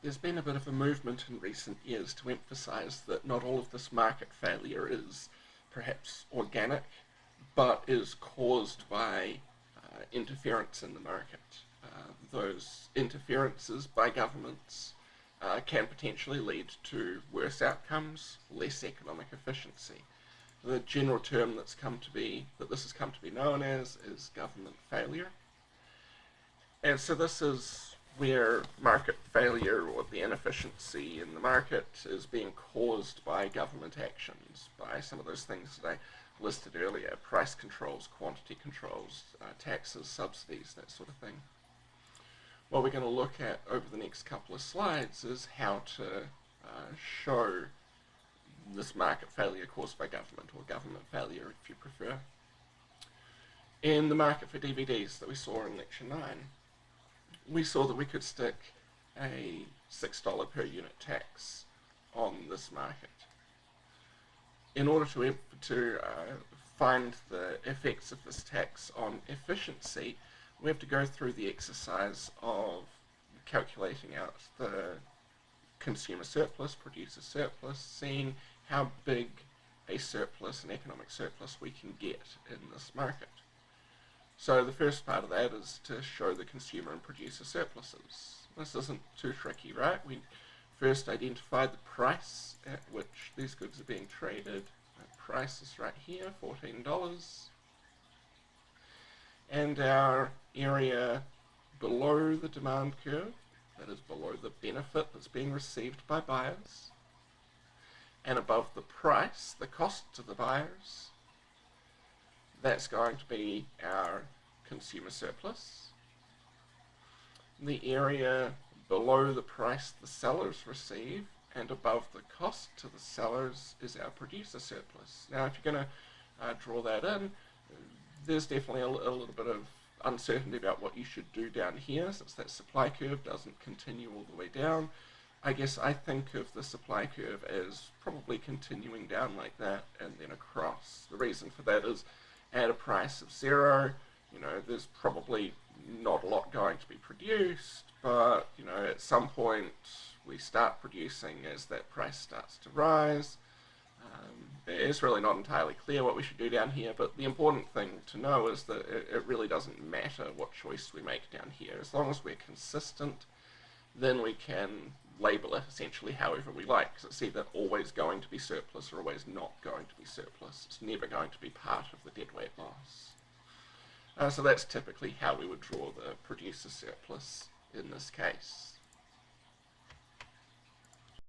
there's been a bit of a movement in recent years to emphasise that not all of this market failure is perhaps organic, but is caused by interference in the market. Those interferences by governments can potentially lead to worse outcomes, less economic efficiency. The general term that this has come to be known as is government failure. And so this is where market failure or the inefficiency in the market is being caused by government actions, by some of those things that I listed earlier: price controls, quantity controls, taxes, subsidies, that sort of thing. What we're going to look at over the next couple of slides is how to show this market failure caused by government, or government failure if you prefer. In the market for DVDs that we saw in Lecture 9, we saw that we could stick a $6 per unit tax on this market. In order to find the effects of this tax on efficiency, we have to go through the exercise of calculating out the consumer surplus, producer surplus, seeing how big a surplus, an economic surplus, we can get in this market. So the first part of that is to show the consumer and producer surpluses. This isn't too tricky, right? We first identify the price at which these goods are being traded. The price is right here, $14. And our area below the demand curve, that is below the benefit that's being received by buyers, and above the price, the cost to the buyers, that's going to be our consumer surplus. The area below the price the sellers receive and above the cost to the sellers is our producer surplus. Now, if you're going to draw that in, there's definitely a little bit of uncertainty about what you should do down here, since that supply curve doesn't continue all the way down. I guess I think of the supply curve as probably continuing down like that and then across. The reason for that is at a price of 0, there's probably not a lot going to be produced, but at some point we start producing as that price starts to rise. It's really not entirely clear what we should do down here, but the important thing to know is that it really doesn't matter what choice we make down here. As long as we're consistent, then we can label it essentially however we like, because it's either always going to be surplus or always not going to be surplus. It's never going to be part of the deadweight loss. So that's typically how we would draw the producer surplus in this case.